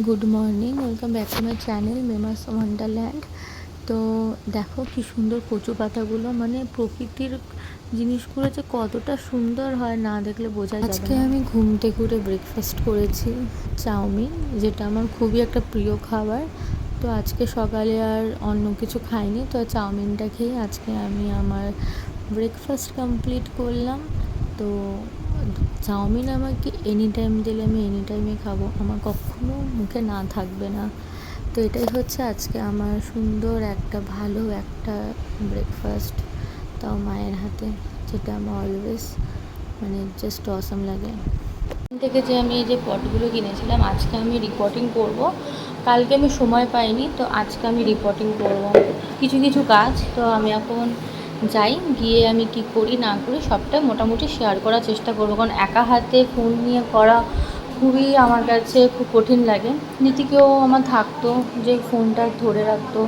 Good morning, welcome back to my channel মেমাস Wonderland. তো দেখো কি সুন্দর কচু পাতাগুলো, মানে প্রকৃতির জিনিসগুলো যে কতটা সুন্দর হয় না দেখলে বোঝা যাবে না। আজকে আমি ঘুম থেকে উঠে ব্রেকফাস্ট করেছি চাউমিন, যেটা আমার খুবই একটা প্রিয় খাবার। তো আজকে সকালে আর অন্য কিছু খাইনি, তো চাউমিনটা খেয়ে আজকে আমি আমার ব্রেকফাস্ট কমপ্লিট করলাম। তো চাউমিন আমাকে এনি টাইম দিলে আমি এনি টাইমে খাবো, আমার কখনো মুখে না থাকবে না। তো এটাই হচ্ছে আজকে আমার সুন্দর একটা ভালো একটা ব্রেকফাস্ট, তাও মায়ের হাতে, যেটা আমার অলওয়েজ মানে জাস্ট অসাম লাগে। থেকে যে আমি এই যে পটগুলো কিনেছিলাম, আজকে আমি রিপোর্টিং করব। কালকে আমি সময় পাইনি, তো আজকে আমি রিপোর্টিং করব কিছু কিছু কাজ। তো আমি এখন যাই, গিয়ে আমি কি করি না করি সবটা মোটামুটি শেয়ার করার চেষ্টা করবো, কারণ একা হাতে ফোন নিয়ে করা খুবই আমার কাছে খুব কঠিন লাগে। নীতিকেও আমার থাকতো যে ফোনটা ধরে রাখতো,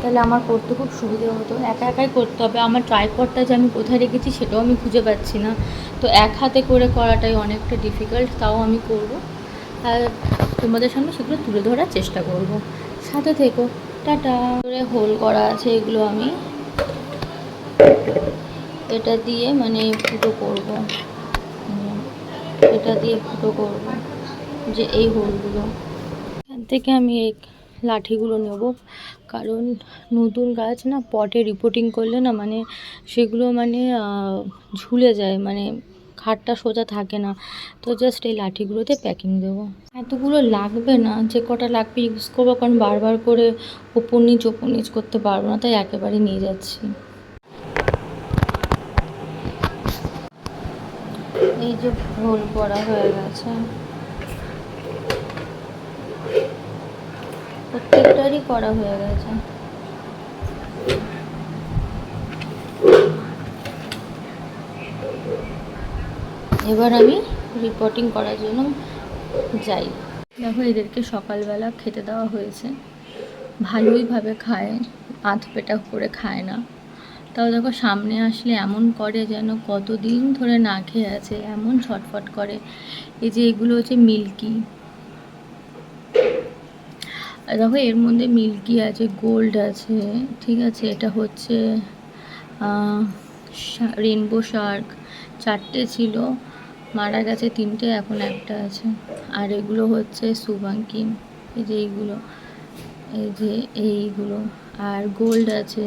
তাহলে আমার করতে খুব সুবিধে হতো। একা একাই করতে হবে। আমার ট্রাইপডটা যে আমি কোথায় রেখেছি সেটাও আমি খুঁজে পাচ্ছি না, তো এক হাতে করে করাটাই অনেকটা ডিফিকাল্ট। তাও আমি করব, আর তোমাদের সামনে সেগুলো তুলে ধরার চেষ্টা করব। সাথে থেকো। টাটা। হোল করা আছে, এগুলো আমি এটা দিয়ে মানে ফুটো করব, এটা দিয়ে ফুটো করব যে এই হোলগুলো। এখান থেকে আমি এই লাঠিগুলো নেব, কারণ নতুন গাছ না পটে রিপোর্টিং করলে না মানে সেগুলো মানে ঝুলে যায়, মানে খাটটা সোজা থাকে না। তো জাস্ট এই লাঠিগুলোতে প্যাকিং দেবো। এতগুলো লাগবে না, যে কটা লাগবে ইউজ করবো, কারণ বারবার করে ওপর নিচ করতে পারবো না, তাই একেবারে নিয়ে যাচ্ছি। এই যে হোল করা হয়ে গেছে, প্রত্যেকটারই করা হয়ে গেছে। এবার আমি রিপোর্টিং করার জন্য যাই। দেখো এদেরকে সকালবেলা খেতে দেওয়া হয়েছে, ভালোইভাবে খায়, আধ পেটা করে খায় না। তাও দেখো সামনে আসলে এমন করে যেন কতদিন ধরে না খেয়ে আছে, এমন ছটফট করে। এই যে এগুলো হচ্ছে মিল্কি, দেখো এর মধ্যে মিল্কি আছে, গোল্ড আছে, ঠিক আছে। এটা হচ্ছে রেনবো শার্ক, 4টে ছিল, মারা গেছে 3টে, এখন একটা আছে। আর এগুলো হচ্ছে শুভাঙ্কিন, এই যে এইগুলো, এই যে এইগুলো। আর গোল্ড আছে,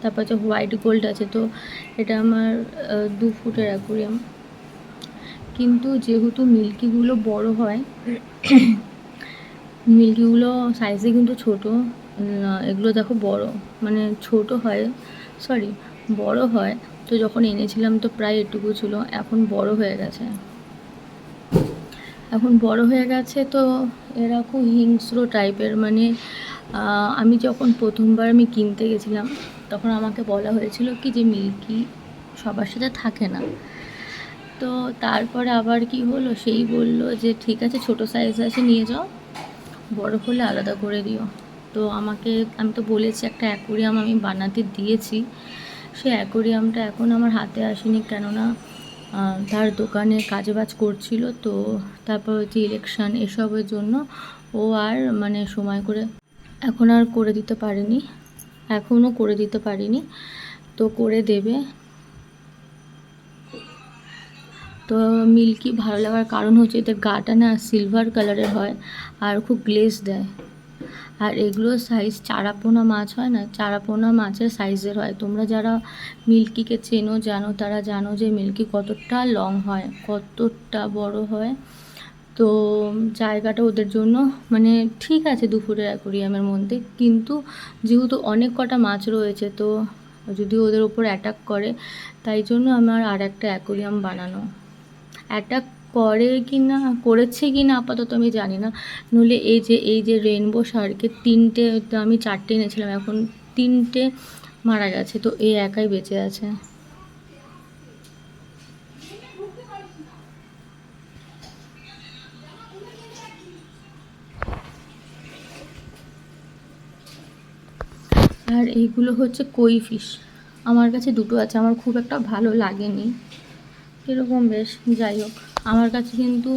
তারপর হচ্ছে হোয়াইট গোল্ড আছে। তো এটা আমার 2 ফুটের অ্যাকুরিয়াম, কিন্তু যেহেতু মিল্কিগুলো বড় হয়, মিল্কিগুলো সাইজে কিন্তু ছোট, এগুলো দেখো বড়, মানে ছোট হয়, সরি বড় হয়। তো যখন এনেছিলাম তো প্রায় এটুকু ছিল, এখন বড় হয়ে গেছে, তো এরা খুব হিংস্র টাইপের। মানে আমি যখন প্রথমবার আমি কিনতে গেছিলাম, তখন আমাকে বলা হয়েছিল কি যে মিল্কি সবার সাথে থাকে না। তো তারপরে আবার কি হলো, সেই বললো যে ঠিক আছে ছোটো সাইজ আছে নিয়ে যাও, বড় হলে আলাদা করে দিও। তো আমি তো বলেছি একটা অ্যাকোরিয়াম আমি বানাতে দিয়েছি, সেই অ্যাকোরিয়ামটা এখন আমার হাতে আসেনি, কেননা তার দোকানে কাজবাজ করছিল। তো তারপর হচ্ছে ইলেকশান এসবের জন্য ও আর মানে সময় করে এখন আর করে দিতে পারেনি, এখনও করে দিতে পারিনি, তো করে দেবে। তো মিল্কি ভালো লাগার কারণ হচ্ছে এদের গাটা না সিলভার কালারের হয় আর খুব গ্লেজ দেয়। আর এগুলোর সাইজ চারাপোনা মাছ হয় না, চারাপোনা মাছের সাইজের হয়। তোমরা যারা মিল্কিকে চেনো জানো, তারা জানো যে মিল্কি কতটা লং হয়, কতটা বড় হয়। তো জায়গাটা ওদের জন্য মানে ঠিক আছে 2 ফুটের অ্যাকোরিয়ামের মধ্যে, কিন্তু যেহেতু অনেক কটা মাছ রয়েছে, তো যদি ওদের ওপর অ্যাটাক করে, তাই জন্য আমার আর একটা অ্যাকোরিয়াম বানানো। অ্যাটাক করেছে কি না আপাতত আমি জানি না। নইলে এই যে রেনবো শার্কের 3টে, তো আমি 4টে এনেছিলাম, এখন 3টে মারা গেছে, তো এই একাই বেঁচে আছে। আর এইগুলো হচ্ছে কই ফিশ, আমার কাছে 2টো আছে, আমার খুব একটা ভালো লাগেনি, এরকম বেশ, যাই হোক। আমার কাছে কিন্তু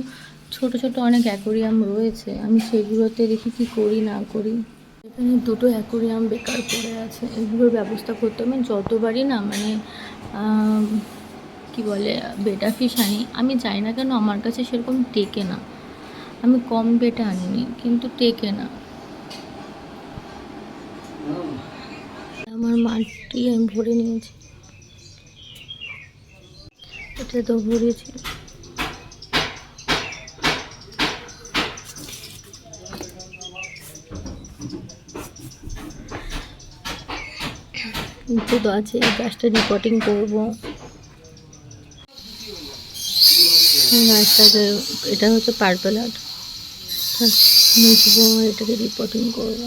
ছোট ছোট অনেক অ্যাকোরিয়াম রয়েছে, আমি সেগুলোতে দেখি কি করি না করি। এখানে দুটো অ্যাকোরিয়াম বেকার পড়ে আছে, এগুলোর ব্যবস্থা করতে হবে। যতবারই না মানে কি বলে বেটা ফিশ আনি, আমি জানি না কেন আমার কাছে সেরকম টেকে না। আমি কম বেটা আনিনি কিন্তু টেকে না। আমার মাটি আমি ভরে নিয়েছি, এটা তো ভরেছি। নিচে তো আছে, এই গাছটা রিপোর্টিং করবো। গাছটাকে, এটা হচ্ছে পার্পল হার্ট, মুছবো, এটাকে রিপোর্টিং করবো।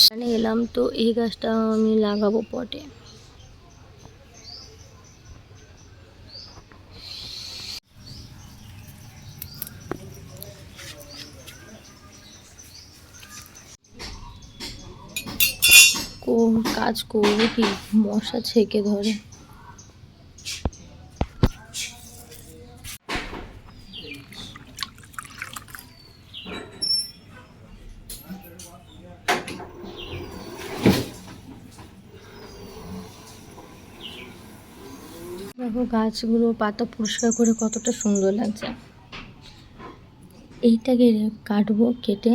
এখানে এলাম তো এই গাছটা আমি লাগাবো পটে। কাজ করবো কি, মশা ছেকে ধরে। দেখো গাছগুলো পাতা পরিষ্কার করে কতটা সুন্দর লাগছে। এইটাকে কাটবো, কেটে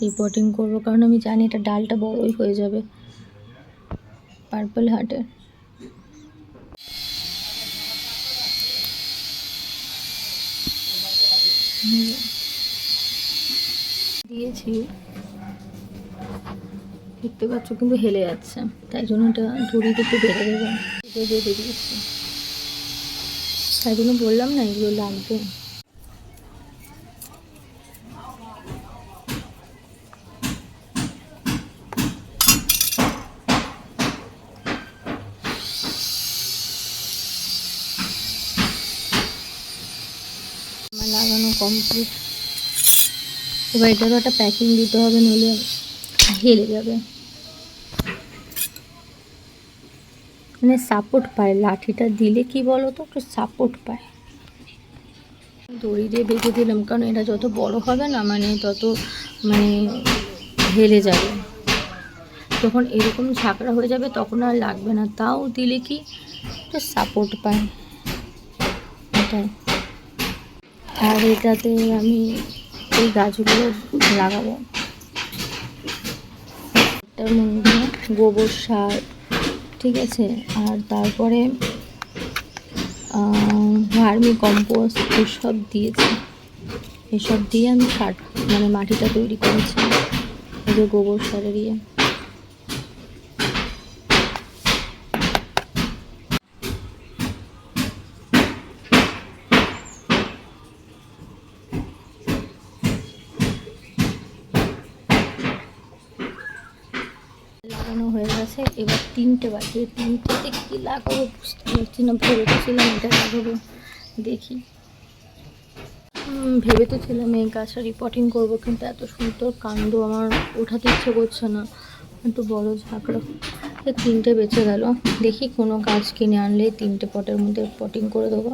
রিপোর্টিং করবো, কারণ আমি জানি এটা ডালটা বড়ই হয়ে যাবে পার্পল হার্টের। দিয়েছি, দেখতে পাচ্ছ কিন্তু হেলে যাচ্ছে, তাই জন্য এটা দড়িতে একটু বেঁধে দেবো, বেঁধে দিয়েছি। তাই জন্য বললাম না এগুলো লাগবে। আমার লাগানো কমপ্লিট। এবার এটারও একটা প্যাকিং দিতে হবে, নইলে হেলে যাবে। মানে সাপোর্ট পায়, লাঠিটা দিলে কি বলো তো, একটু সাপোর্ট পায়। দড়ি দিয়ে বেঁধে দিলাম, কারণ এটা যত বড় হবে না মানে তত মানে হেলে যাবে। যখন এরকম ঝাঁকড়া হয়ে যাবে তখন আর লাগবে না, তাও দিলে কি একটু সাপোর্ট পায় এটাই। আর এটাতে আমি এই গাছগুলো লাগাবো। এটার মধ্যে গোবর সার, ঠিক আছে, আর তারপরে ভার্মি কম্পোস্ট এসব দিয়েছি। এসব দিয়ে আমি সার মানে মাটিটা তৈরি করেছি, এই যে গোবর সারে দিয়ে। লাগানো হয়ে গেছে, এবার 3টে বাকি। 3টেতে কী লাগাবো বুঝতে পারছি না। ভেবে তো ছিলাম এটা লাগাবো, দেখি। ভেবে তো ছিলাম এই গাছটা রিপোর্টিং করবো, কিন্তু এত সুন্দর কাণ্ড আমার ওঠাতে ইচ্ছে করছে না, একটু বড় ঝাঁকড়া। 3টে বেঁচে গেল, দেখি কোনো গাছ কিনে আনলে 3টে পটের মধ্যে পটিং করে দেবো।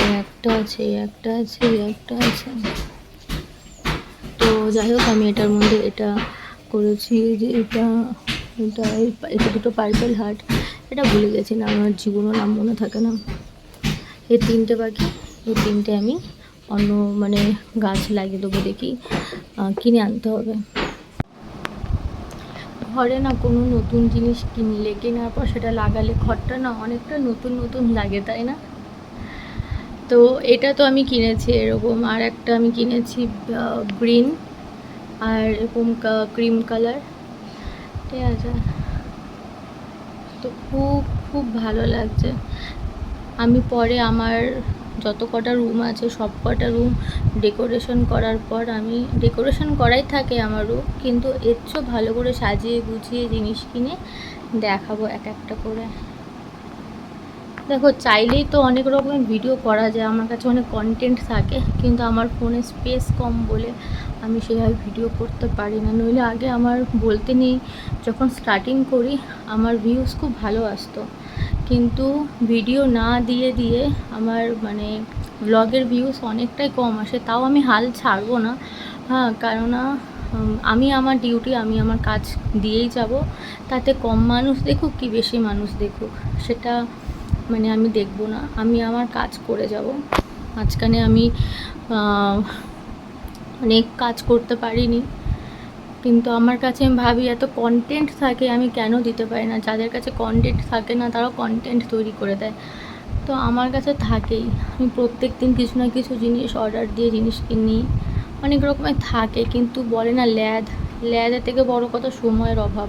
এই একটা আছে, এই একটা আছে, এই একটা আছে। তো যাই হোক, আমি এটার মধ্যে এটা করেছি যে এটা এটা এটা দুটো পার্পল হার্ট, এটা ভুলে গেছি না, আমার জীবনও নাম মনে থাকে না। এই 3টে বাকি, এই 3টে আমি অন্য মানে গাছ লাগিয়ে দেবো, দেখি কিনে আনতে হবে। ঘরে না কোনো নতুন জিনিস কিনলে, কেনার পর সেটা লাগালে ঘরটা না অনেকটা নতুন নতুন লাগে, তাই না? তো এটা তো আমি কিনেছি এরকম, আর একটা আমি কিনেছি গ্রিন আর এরকম ক্রিম কালার, ঠিক আছে। তো খুব খুব ভালো লাগছে। আমি পরে আমার যত কটা রুম আছে সব কটা রুম ডেকোরেশন করার পর, আমি ডেকোরেশন করাই থাকে আমার রুম, কিন্তু এর চেয়েও ভালো করে সাজিয়ে গুছিয়ে জিনিস কিনে দেখাবো এক একটা করে। দেখো চাইলেই তো অনেক রকমের ভিডিও করা যায়, আমার কাছে অনেক কন্টেন্ট থাকে, কিন্তু আমার ফোনে স্পেস কম বলে আমি সেভাবে ভিডিও করতে পারি না। নইলে আগে আমার বলতে নেই, যখন স্টার্টিং করি আমার ভিউজ খুব ভালো আসতো, কিন্তু ভিডিও না দিয়ে দিয়ে আমার মানে ব্লগের ভিউস অনেকটাই কম আসে, তাও আমি হাল ছাড়বো না। হ্যাঁ, কেননা আমি আমার ডিউটি, আমি আমার কাজ দিয়েই যাব। তাতে কম মানুষ দেখুক কি বেশি মানুষ দেখুক, সেটা মানে আমি দেখবো না, আমি আমার কাজ করে যাব। মাঝখানে আমি অনেক কাজ করতে পারিনি, কিন্তু আমার কাছে আমি ভাবি এত কন্টেন্ট থাকে, আমি কেন দিতে পারি না। যাদের কাছে কন্টেন্ট থাকে না তারাও কন্টেন্ট তৈরি করে দেয়, তো আমার কাছে থাকেই। আমি প্রত্যেক দিন কিছু না কিছু জিনিস অর্ডার দিয়ে জিনিস কিনি, অনেক রকমের থাকে, কিন্তু বলে না ল্যাদের থেকে বড় কথা সময়ের অভাব,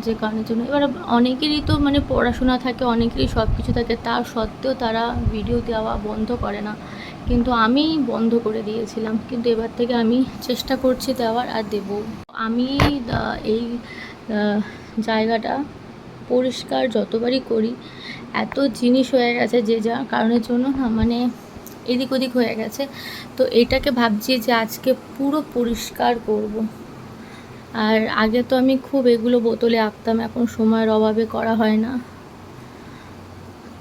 যে কারণের জন্য। এবার অনেকেরই তো মানে পড়াশোনা থাকে, অনেকেরই সব কিছু থাকে, তার সত্ত্বেও তারা ভিডিও দেওয়া বন্ধ করে না, কিন্তু আমি বন্ধ করে দিয়েছিলাম। কিন্তু এবার থেকে আমি চেষ্টা করছি দেওয়ার, আর দেবো। আমি এই জায়গাটা পরিষ্কার যতবারই করি, এত জিনিস হয়ে গেছে যে যা কারণের জন্য না, মানে এদিক ওদিক হয়ে গেছে। তো এটাকে ভাবছি যে আজকে পুরো পরিষ্কার করব। আর আগে তো আমি খুব এগুলো বোতলে আঁকতাম, এখন সময়ের অভাবে করা হয় না।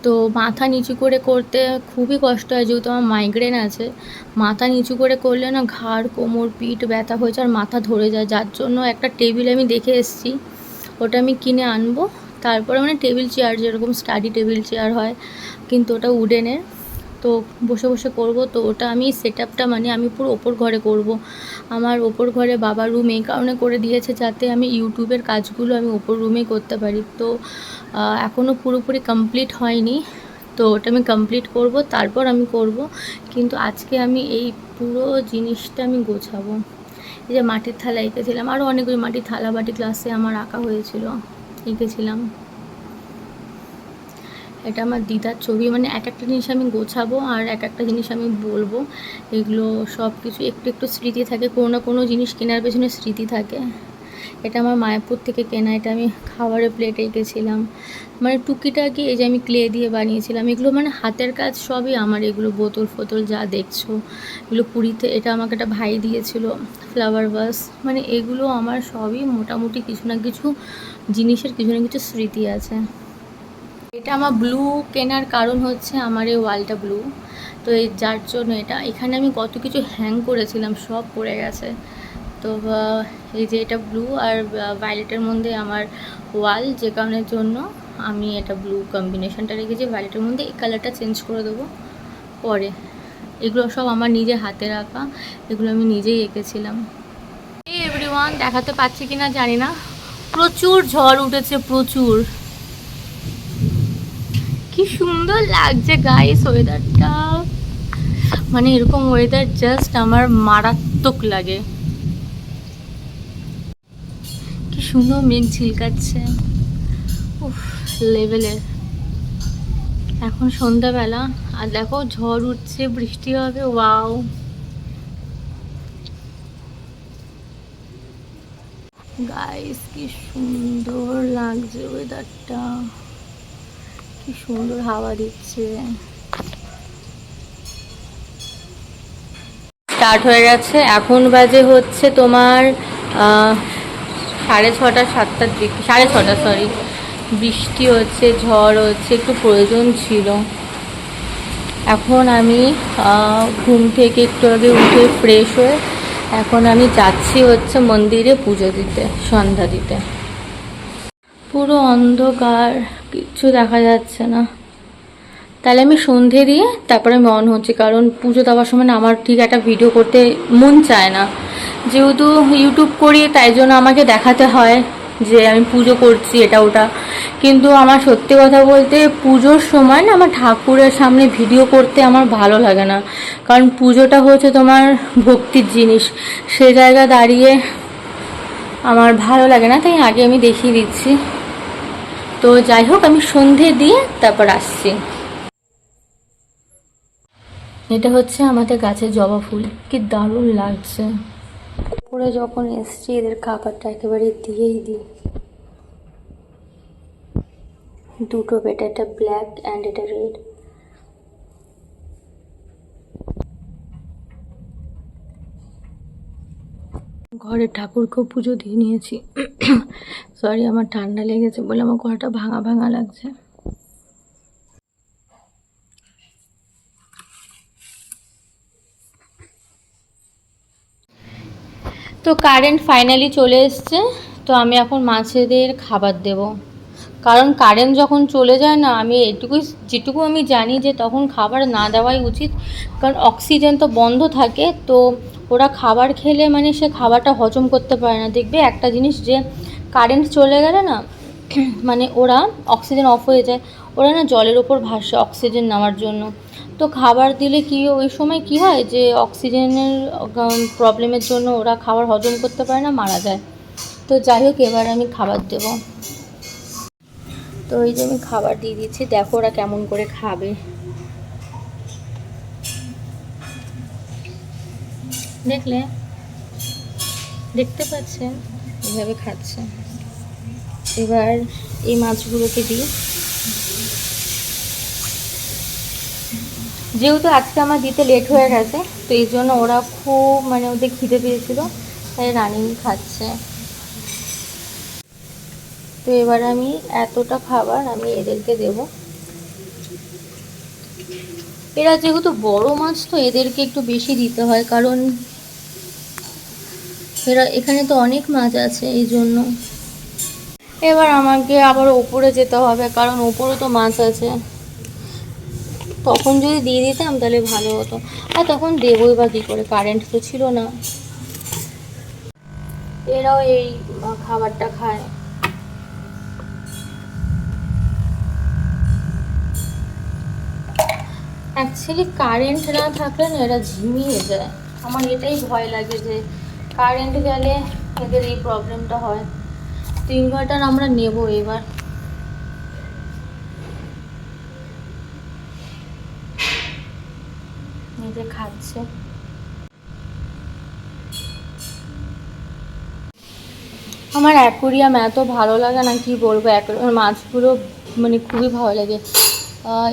তো মাথা নিচু করে করতে খুবই কষ্ট হয়, যেহেতু আমার মাইগ্রেন আছে। মাথা নিচু করে করলে না ঘাড়, কোমর, পিঠ ব্যথা হয়ে যায় আর মাথা ধরে যায়, যার জন্য একটা টেবিল আমি দেখে এসেছি, ওটা আমি কিনে আনবো। তারপরে মানে টেবিল চেয়ার, যেরকম স্টাডি টেবিল চেয়ার হয়, কিন্তু ওটা উডেনের। তো বসে বসে করব। তো ওটা আমি সেটআপটা মানে আমি পুরো ওপর ঘরে করব। আমার ওপর ঘরে বাবার রুম এই কারণে করে দিয়েছে যাতে আমি ইউটিউবের কাজগুলো আমি ওপর রুমেই করতে পারি। তো এখনও পুরোপুরি কমপ্লিট হয়নি, তো ওটা আমি কমপ্লিট করব, তারপর আমি করব। কিন্তু আজকে আমি এই পুরো জিনিসটা আমি গোছাবো। এই যে মাটির থালা এঁকেছিলাম, আরও অনেকগুলো মাটির থালা বাটি ক্লাসে আমার আঁকা হয়েছিল, এঁকেছিলাম। এটা আমার দিদার ছবি, মানে এক একটা জিনিস আমি গোছাবো আর এক একটা জিনিস আমি বলবো। এগুলো সব কিছু একটু একটু স্মৃতি থাকে, কোনো না কোনো জিনিস কেনার পেছনে স্মৃতি থাকে। এটা আমার মায়াপুর থেকে কেনা, এটা আমি খাবারের প্লেটে এঁকেছিলাম, মানে টুকিটাকি। এই যে আমি ক্লে দিয়ে বানিয়েছিলাম, এগুলো মানে হাতের কাজ সবই আমার। এগুলো বোতল ফোতল যা দেখছো, এগুলো পুরীতে, এটা আমাকে একটা ভাই দিয়েছিল, ফ্লাওয়ার ভাস। মানে এগুলো আমার সবই মোটামুটি কিছু না কিছু জিনিসের কিছু না কিছু স্মৃতি আছে। এটা আমার ব্লু কেনার কারণ হচ্ছে আমার এই ওয়ালটা ব্লু, তো এই যার জন্য এটা। এখানে আমি কত কিছু হ্যাং করেছিলাম, সব পড়ে গেছে। তো এই যে এটা ব্লু আর ভায়োলেটের মধ্যে আমার ওয়াল, যে কারণের জন্য আমি এটা ব্লু কম্বিনেশনটা রেখেছি। ভায়োলেটের মধ্যে এই কালারটা চেঞ্জ করে দেবো পরে। এগুলো সব আমার নিজে হাতে রাখা, এগুলো আমি নিজেই এঁকেছিলাম। এই এভরিওয়ান, দেখাতে পাচ্ছি কিনা জানি না, প্রচুর ঝড় উঠেছে, প্রচুর। কি সুন্দর লাগছে গাইস ওয়েদারটা, মানে এরকম ওয়েদার জাস্ট আমার মারাত্মক লাগে। কি সুন্দর মেঘ ঝিলকাচ্ছে, উফ, লেভেলের। এখন সন্ধ্যাবেলা আর দেখো ঝড় উঠছে, বৃষ্টি হবে, ওয়াও। গাইস কি সুন্দর লাগছে ওয়েদারটা, কি সুন্দর হাওয়া দিচ্ছে। স্টার্ট হয়ে গেছে, এখন বাজে হচ্ছে তোমার 6:30 7টার দিকে, 6:30 সরি। বৃষ্টি হচ্ছে, ঝড় হচ্ছে, একটু প্রয়োজন ছিল। এখন আমি ঘুম থেকে একটু আগে উঠে ফ্রেশ হয়ে এখন আমি যাচ্ছি হচ্ছে মন্দিরে পুজো দিতে, সন্ধ্যা দিতে। পুরো অন্ধকার, কিচ্ছু দেখা যাচ্ছে না। তাহলে আমি সন্ধে দিয়ে তারপরে আমি অন হচ্ছি, কারণ পুজো দেওয়ার সময় না আমার ঠিক একটা ভিডিও করতে মন চায় না। যেহেতু ইউটিউব করি তাই জন্য আমাকে দেখাতে হয় যে আমি পুজো করছি এটা ওটা। কিন্তু আমার সত্যি কথা বলতে পুজোর সময় না আমার ঠাকুরের সামনে ভিডিও করতে আমার ভালো লাগে না, কারণ পুজোটা হচ্ছে তোমার ভক্তির জিনিস, সে জায়গায় দাঁড়িয়ে আমার ভালো লাগে না, তাই আগে আমি দেখিয়ে দিচ্ছি। তো যাই হোক, আমি সন্ধে দিয়ে তারপর আসছি। এটা হচ্ছে আমাদের গাছের জবা ফুল, কি দারুণ লাগছে। উপরে যখন এসছি এদের খাবারটা একেবারে দিয়েই দিই। দুটো বেটা, এটা ব্ল্যাক অ্যান্ড এটা রেড। ঘরের ঠাকুরকেও পুজো দিয়ে নিয়েছি। সরি, আমার ঠান্ডা লেগেছে বলে আমার গলাটা ভাঙা ভাঙা লাগছে। তো কারেন্ট ফাইনালি চলে এসছে। তো আমি এখন মাছেদের খাবার দেব, কারণ কারেন্ট যখন চলে যায় না, আমি যেটুকু আমি জানি যে তখন খাবার না দেওয়াই উচিত, কারণ অক্সিজেন তো বন্ধ থাকে। তো ওরা খাবার খেলে মানে সে খাবারটা হজম করতে পারে না। দেখবে একটা জিনিস, যে কারেন্ট চলে গেলে না মানে ওরা অক্সিজেন অফ হয়ে যায়, ওরা না জলের ওপর ভাসে অক্সিজেন নেওয়ার জন্য। তো খাবার দিলে কি ওই সময় কি হয়, যে অক্সিজেনের প্রবলেমের জন্য ওরা খাবার হজম করতে পারে না, মারা যায়। তো যাই হোক, এবার আমি খাবার দেব। তো এই যে আমি খাবার দিয়ে দিচ্ছি, দেখো ওরা কেমন করে খাবে। দেখতে পাচ্ছেন এভাবে খাচ্ছে। এবার এই মাছগুলোকে দিই। যেহেতু আজকে আমার দিতে লেট হয়ে গেছে, তো এই জন্য ওরা খুব মানে ওদের খিদে পেয়েছিল, তাই রানিং খাচ্ছে। তো এবার আমি এতটা খাবার আমি এদেরকে দেব। এরা যেহেতু বড় মাছ, তো এদেরকে একটু বেশি দিতে হয়, কারণ এখানে তো অনেক মাছ আছে, এই জন্য। এবার আমাকে আবার ওপরে যেতে হবে, কারণ ওপরে তো মাছ আছে। তখন যদি দিয়ে দিতাম তাহলে ভালো হতো, আর তখন দেবই বা কী করে, কারেন্ট তো ছিল না। এরাও এই খাবারটা খায়। অ্যাকচুয়ালি কারেন্ট না থাকলে না এরা ঝিমিয়ে যায়। আমার এটাই ভয় লাগে যে কারেন্ট গেলে এদের এই প্রবলেমটা হয়। তো ইনভার্টার আমরা নেব এবার। নিজে খাচ্ছে। আমার অ্যাকোরিয়াম এত ভালো লাগে না, কি বলবো, অ্যাকোরিয়ামের মাছগুলো মানে খুবই ভালো লাগে।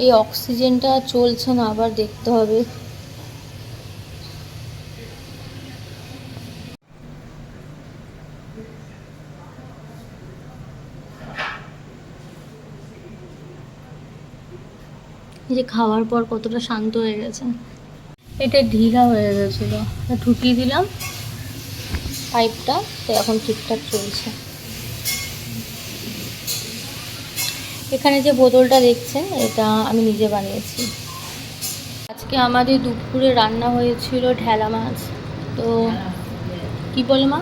এই অক্সিজেনটা চলছে না, আবার দেখতে হবে। এই যে খাওয়ার পর কতটা শান্ত হয়ে গেছে। এটা ঢিলা হয়ে গেছিলো, ঢুকিয়ে দিলাম পাইপটা, তো এখন ঠিকঠাক চলছে। এখানে যে বোতলটা দেখছেন, এটা আমি নিজে বানিয়েছি। আজকে আমাদের দুপুরে রান্না হয়েছিল ঢেলা মাছ। তো কি বলে মা,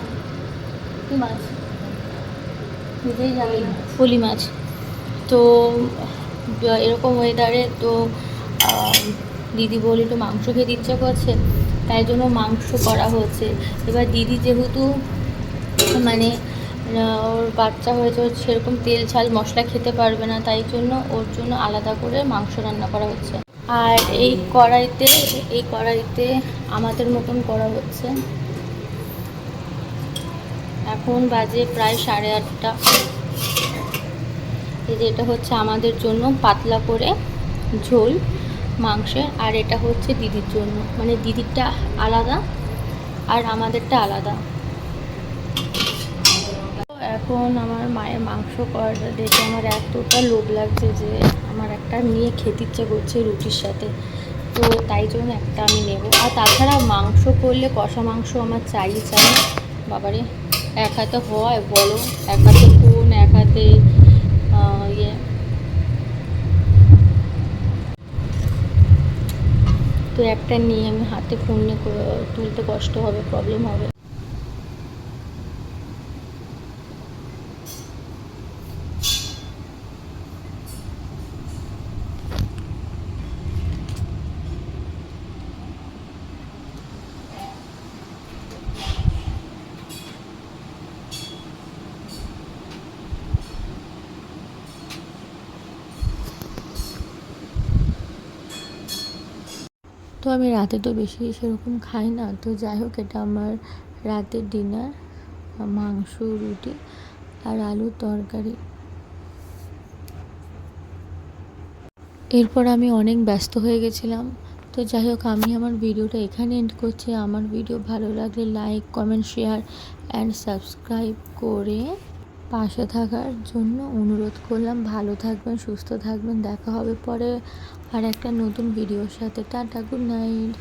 কি মাছ নিজেই জানি, ফলি মাছ। তো এরকম ওয়েদারে তো দিদি বলে একটু মাংস খেতে ইচ্ছা করছে, তাই জন্য মাংস করা হচ্ছে। এবার দিদি যেহেতু মানে ওর বাচ্চা হয়েছে, ওর সেরকম তেল ঝাল মশলা খেতে পারবে না, তাই জন্য ওর জন্য আলাদা করে মাংস রান্না করা হচ্ছে। আর এই কড়াইতে আমাদের মতন করা হচ্ছে। এখন বাজে প্রায় 8:30। এই যে এটা হচ্ছে আমাদের জন্য পাতলা করে ঝোল মাংসের, আর এটা হচ্ছে দিদির জন্য, মানে দিদিরটা আলাদা আর আমাদেরটা আলাদা। এখন আমার মায়ের মাংস করাটা দেখে আমার এতটা লোভ লাগছে যে আমার একটা নিয়ে খেতে ইচ্ছা করছে রুটির সাথে। তো তাই জন্য একটা আমি নেব। আর তাছাড়া মাংস করলে কষা মাংস আমার চাই। বাবারে, এক হাতে হয় বলো, এক হাতে ফোন, এক হাতে ইয়ে। তো একটা নিয়ে আমি হাতে ফোন নিয়ে তুলতে কষ্ট হবে, প্রবলেম হবে। তো আমি রাতে তো বেশি সেরকম খাই না, তো যাই হোক, এটা আমার রাতের ডিনার, মাংস, রুটি আর আলুর তরকারি। এরপর আমি অনেক ব্যস্ত হয়ে গেছিলাম। তো যাই হোক, আমি আমার ভিডিওটা এখানে এন্ড করছি। আমার ভিডিও ভালো লাগলে like, comment, share and subscribe করে পাশে থাকার জন্য অনুরোধ করলাম। ভালো থাকবেন, সুস্থ থাকবেন। দেখা হবে পরে আর একটা নতুন ভিডিওর সাথে। Tata, good night.